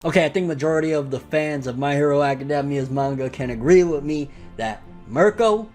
Okay, I think majority of the fans of My Hero Academia's manga can agree with me that Mirko,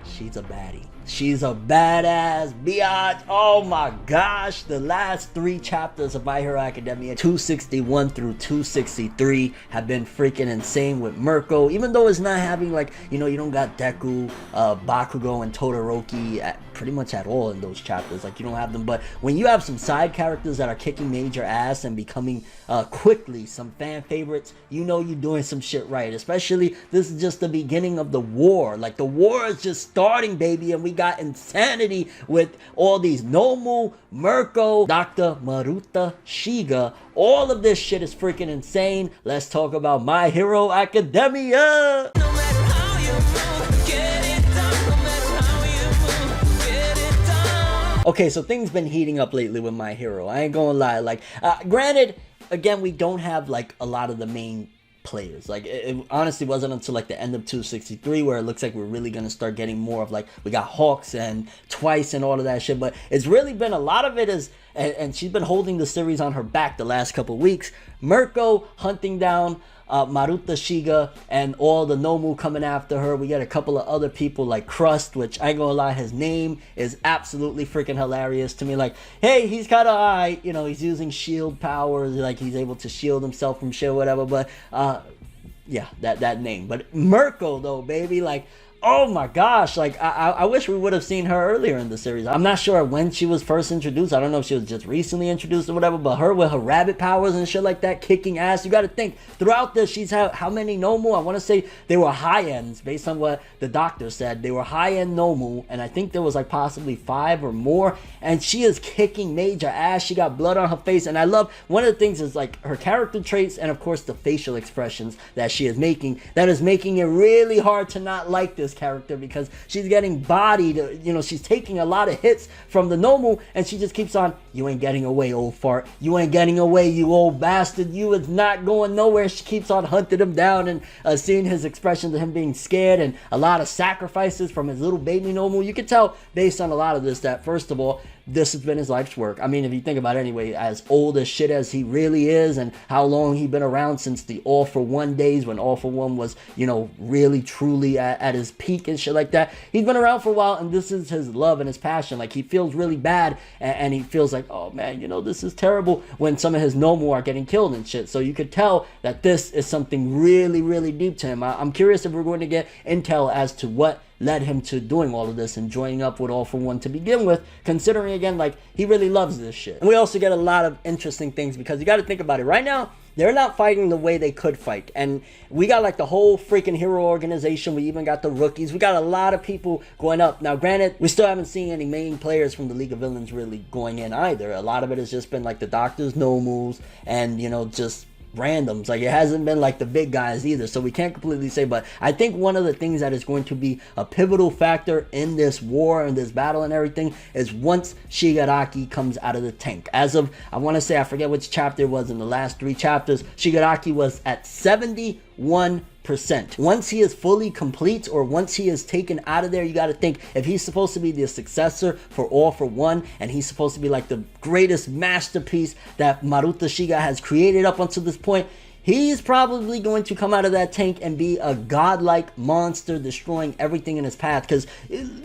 she's a baddie. She's a badass biatch. Oh my gosh, the last 3 chapters of My Hero Academia, 261 through 263, have been freaking insane with Mirko. Even though it's not having, like, you know, you don't got Deku, Bakugo, and Todoroki pretty much at all in those chapters. Like, you don't have them. But when you have some side characters that are kicking major ass and becoming quickly some fan favorites, you know you're doing some shit right. Especially, this is just the beginning of the war. Like, the war is just starting, baby, and we got insanity with all these Nomu, Mirko, Dr. Maruta, Shiga. All of this shit is freaking insane. Let's talk about My Hero Academia. Okay, so things been heating up lately with My Hero. I ain't gonna lie. Like, granted, again, we don't have like a lot of the main players. Like, it honestly wasn't until like the end of 263 where it looks like we're really gonna start getting more of, like, we got Hawks and Twice and all of that shit. But it's really been a lot of it is, and she's been holding the series on her back the last couple weeks. Mirko hunting down Maruta, Shiga, and all the Nomu coming after her. We get a couple of other people like Crust, which I ain't gonna lie, his name is absolutely freaking hilarious to me. Like, hey, he's kind of alright, you know, he's using shield powers, like he's able to shield himself from shit or whatever, but yeah, that name. But Mirko though, baby, like, oh my gosh, like, I wish we would have seen her earlier in the series. I'm not sure when she was first introduced. I don't know if she was just recently introduced or whatever, but her with her rabbit powers and shit like that, kicking ass. You gotta think, throughout this, she's had how many Nomu? I want to say they were high ends, based on what the doctor said. They were high-end Nomu, and I think there was like possibly 5 or more, and she is kicking major ass. She got blood on her face, and I love, one of the things is like her character traits, and of course the facial expressions that she is making, that is making it really hard to not like this character, because she's getting bodied, you know, she's taking a lot of hits from the Nomu, and she just keeps on, you ain't getting away, old fart, you ain't getting away, you old bastard, you is not going nowhere. She keeps on hunting him down, and seeing his expressions of him being scared, and a lot of sacrifices from his little baby Nomu. You can tell based on a lot of this that, first of all, this has been his life's work. I mean, if you think about it anyway, as old as shit as he really is, and how long he been around since the All For One days, when All For One was, you know, really truly at his peak and shit like that. He's been around for a while, and this is his love and his passion. Like, he feels really bad, and he feels like, oh man, you know, this is terrible when some of his Nomu are getting killed and shit. So you could tell that this is something really, really deep to him. I'm curious if we're going to get intel as to what led him to doing all of this and joining up with All For One to begin with, considering, again, like, he really loves this shit. And we also get a lot of interesting things, because you got to think about it. Right now, they're not fighting the way they could fight, and we got like the whole freaking hero organization. We even got the rookies. We got a lot of people going up. Now, granted, we still haven't seen any main players from the League of Villains really going in either. A lot of it has just been like the Doctors, Nomus, and, you know, just randoms. Like, it hasn't been like the big guys either, so we can't completely say. But I think one of the things that is going to be a pivotal factor in this war and this battle and everything is once Shigaraki comes out of the tank. As of, I want to say, I forget which chapter it was in the last 3 chapters, Shigaraki was at 71%. Once he is fully complete, or once he is taken out of there, you got to think, if he's supposed to be the successor for All For One, and he's supposed to be like the greatest masterpiece that Maruta Shiga has created up until this point, he's probably going to come out of that tank and be a godlike monster, destroying everything in his path. Because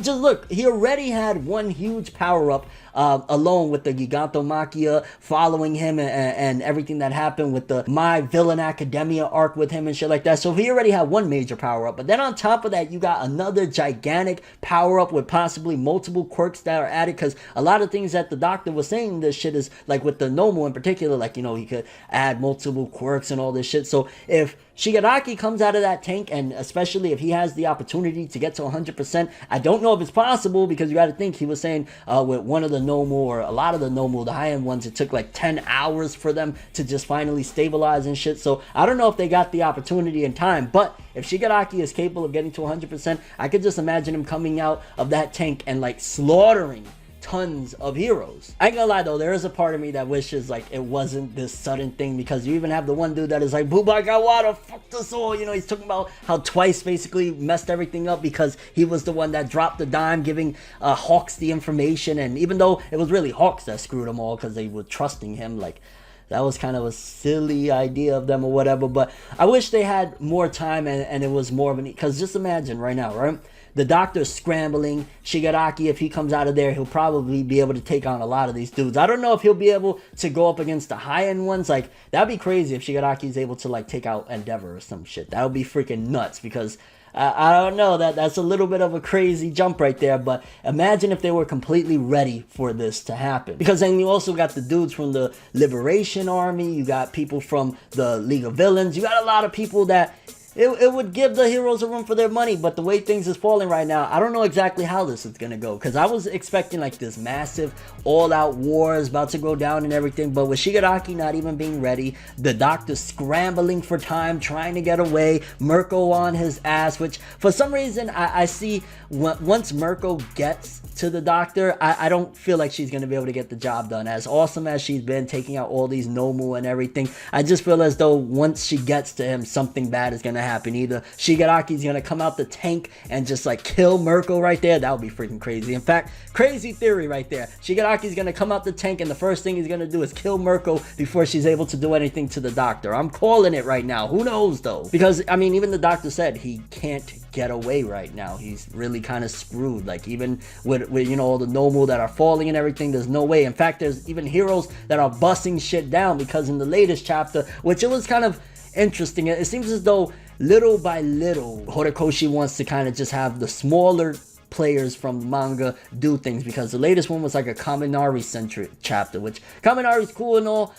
just look, he already had one huge power-up alone with the Gigantomachia following him, and everything that happened with the My Villain Academia arc with him and shit like that. So he already had one major power-up. But then on top of that, you got another gigantic power-up with possibly multiple quirks that are added. Because a lot of things that the doctor was saying, this shit is like with the Nomu in particular, like, you know, he could add multiple quirks and all this shit. So if Shigaraki comes out of that tank, and especially if he has the opportunity to get to 100%, I don't know if it's possible, because you got to think, he was saying with one of the Nomu, or a lot of the Nomu, the high-end ones, it took like 10 hours for them to just finally stabilize and shit. So I don't know if they got the opportunity in time, but if Shigaraki is capable of getting to 100%, I could just imagine him coming out of that tank and like slaughtering tons of heroes. I ain't gonna lie though, there is a part of me that wishes like it wasn't this sudden thing, because you even have the one dude that is like, Bubagawara, fuck this all, you know, he's talking about how Twice basically messed everything up because he was the one that dropped the dime, giving Hawks the information, and even though it was really Hawks that screwed them all because they were trusting him, like, that was kind of a silly idea of them or whatever. But I wish they had more time and it was more of an, because just imagine right now, right? The Doctor's scrambling. Shigaraki, if he comes out of there, he'll probably be able to take on a lot of these dudes. I don't know if he'll be able to go up against the high-end ones. Like, that'd be crazy if Shigaraki is able to, like, take out Endeavor or some shit. That would be freaking nuts, because I don't know, that's a little bit of a crazy jump right there. But imagine if they were completely ready for this to happen. Because then you also got the dudes from the Liberation Army. You got people from the League of Villains. You got a lot of people that it would give the heroes a run for their money. But the way things is falling right now, I don't know exactly how this is going to go. Because I was expecting like this massive all-out war is about to go down and everything. But with Shigaraki not even being ready, the Doctor scrambling for time, trying to get away, Mirko on his ass, which for some reason I see once Mirko gets to the Doctor, I don't feel like she's going to be able to get the job done. As awesome as she's been taking out all these Nomu and everything, I just feel as though once she gets to him, something bad is going to happen. Either Shigaraki's going to come out the tank and just like kill Mirko right there. That would be freaking crazy. In fact, crazy theory right there. Shigaraki's going to come out the tank and the first thing he's going to do is kill Mirko before she's able to do anything to the Doctor. I'm calling it right now. Who knows though? Because I mean, even the Doctor said he can't get away right now. He's really kind of screwed. Like even with you know all the Nomu that are falling and everything, there's no way. In fact, there's even heroes that are busting shit down, because in the latest chapter, which it was kind of interesting, it seems as though little by little Horikoshi wants to kind of just have the smaller players from the manga do things, because the latest one was like a Kaminari centric chapter, which Kaminari's cool and all.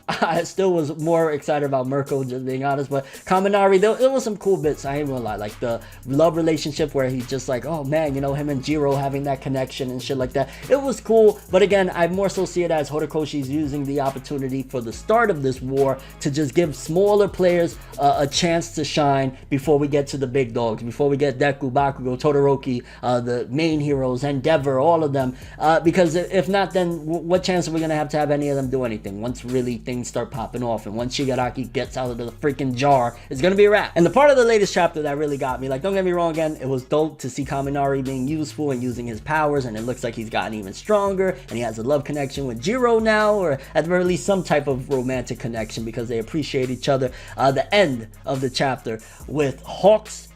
I still was more excited about Mirko, just being honest, but Kaminari, there was some cool bits, I ain't gonna lie, like the love relationship where he's just like, oh man, you know, him and Jiro having that connection and shit like that. It was cool, but again, I more so see it as Horikoshi's using the opportunity for the start of this war to just give smaller players a chance to shine before we get to the big dogs, before we get Deku, Bakugo, Todoroki, the main heroes, Endeavor, all of them, because if not, then what chance are we gonna have any of them do anything once really things start popping off? And once Shigaraki gets out of the freaking jar, it's gonna be a wrap. And the part of the latest chapter that really got me, like, don't get me wrong, again, it was dope to see Kaminari being useful and using his powers, and it looks like he's gotten even stronger, and he has a love connection with Jiro now, or at the very least some type of romantic connection, because they appreciate each other. The end of the chapter with Hawks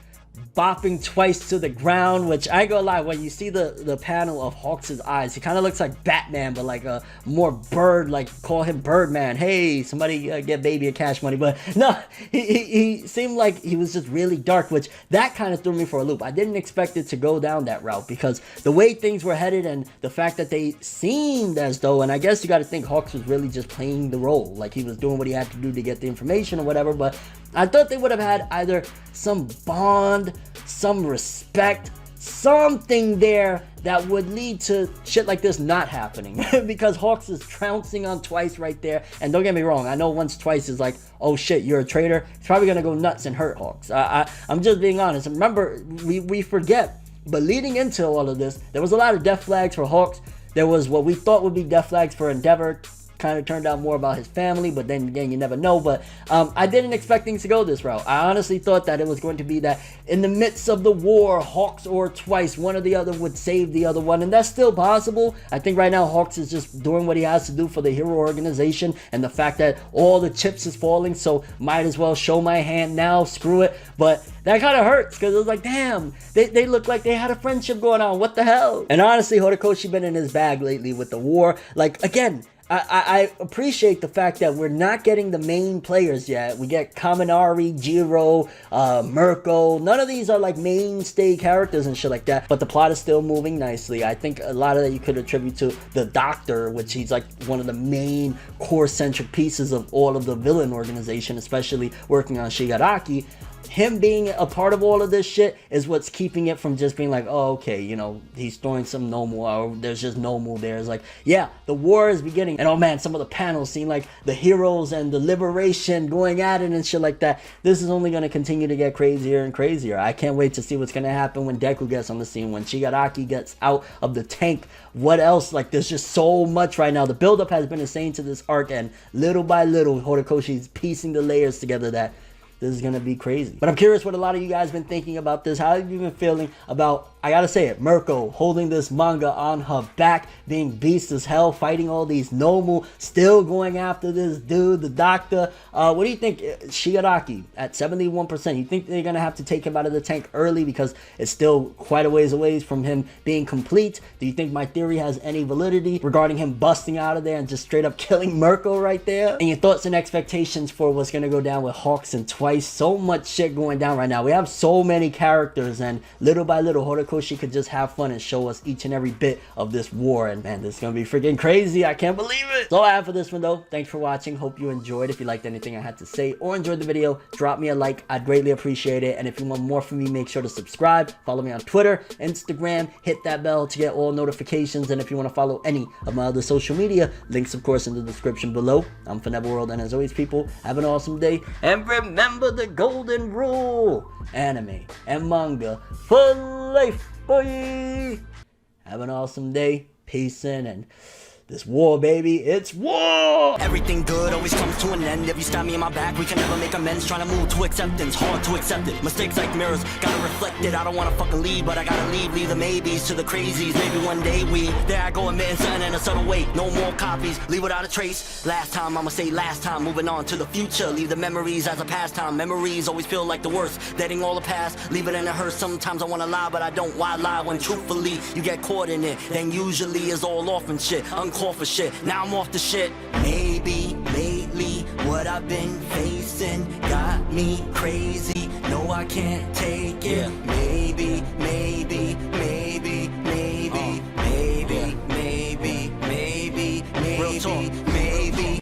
bopping twice to the ground, which I ain't gonna lie, when you see the panel of Hawks' eyes, he kind of looks like Batman, but like a more bird, like call him Birdman. Hey, somebody get Baby a Cash Money. But no, he seemed like he was just really dark, which that kind of threw me for a loop. I didn't expect it to go down that route, because the way things were headed and the fact that they seemed as though, and I guess you got to think Hawks was really just playing the role, like he was doing what he had to do to get the information or whatever, but I thought they would have had either some bond, some respect, something there that would lead to shit like this not happening. Because Hawks is trouncing on Twice right there, and don't get me wrong, I know once Twice is like, oh shit, you're a traitor, he's probably gonna go nuts and hurt Hawks. I'm just being honest. Remember, we forget, but leading into all of this, there was a lot of death flags for Hawks. There was what we thought would be death flags for Endeavor. Kind of turned out more about his family, but then again, you never know. But I didn't expect things to go this route. I honestly thought that it was going to be that in the midst of the war, Hawks or Twice, one or the other would save the other one, and that's still possible. I think right now Hawks is just doing what he has to do for the hero organization, and the fact that all the chips is falling, so might as well show my hand now, screw it. But that kind of hurts, because it was like, damn, they look like they had a friendship going on, what the hell? And honestly, Horikoshi been in his bag lately with the war. Like, again, I appreciate the fact that we're not getting the main players yet. We get Kaminari, Jiro, Mirko. None of these are like mainstay characters and shit like that. But the plot is still moving nicely. I think a lot of that you could attribute to the Doctor, which he's like one of the main core-centric pieces of all of the villain organization, especially working on Shigaraki. Him being a part of all of this shit is what's keeping it from just being like, oh, okay, you know, he's throwing some Nomu, or there's just Nomu there. It's like, yeah, the war is beginning. And oh man, some of the panels seem like the heroes and the liberation going at it and shit like that. This is only going to continue to get crazier and crazier. I can't wait to see what's going to happen when Deku gets on the scene, when Shigaraki gets out of the tank. What else? Like, there's just so much right now. The buildup has been insane to this arc, and little by little, Horikoshi's piecing the layers together that this is gonna be crazy. But I'm curious what a lot of you guys been thinking about this. How have you been feeling about, I gotta say it, Mirko holding this manga on her back, being beast as hell, fighting all these Nomu, still going after this dude, the doctor. What do you think? Shigaraki at 71%. You think they're gonna have to take him out of the tank early because it's still quite a ways away from him being complete? Do you think my theory has any validity regarding him busting out of there and just straight up killing Mirko right there? And your thoughts and expectations for what's gonna go down with Hawks and Twice. So much shit going down right now. We have so many characters, and little by little Horikoshi could just have fun and show us each and every bit of this war. And man, this is gonna be freaking crazy. I can't believe it. That's all I have for this one though. Thanks for watching. Hope you enjoyed. If you liked anything I had to say or enjoyed the video, drop me a like. I'd greatly appreciate it. And if you want more from me, make sure to subscribe. Follow me on Twitter, Instagram, hit that bell to get all notifications. And if you want to follow any of my other social media, links of course in the description below. I'm ForneverWorld, and as always people, have an awesome day, and remember the golden rule: anime and manga for life, boy. Have an awesome day. Peace in, and this war, baby, it's war! Everything good always comes to an end. If you stab me in my back, we can never make amends. Trying to move to acceptance, hard to accept it. Mistakes like mirrors, gotta reflect it. I don't wanna fucking lead, but I gotta leave. Leave the maybes to the crazies. Maybe one day there I go, admitting something in a subtle way. No more copies, leave without a trace. Last time, I'ma say last time. Moving on to the future, leave the memories as a pastime. Memories always feel like the worst. Letting all the past, leave it in a hearse. Sometimes I wanna lie, but I don't. Why lie when truthfully you get caught in it? Then usually it's all off and shit. Call for shit, now I'm off the shit. Maybe lately what I've been facing got me crazy. No, I can't take it. Maybe, maybe, maybe, maybe, maybe, maybe, maybe, maybe. Real talk.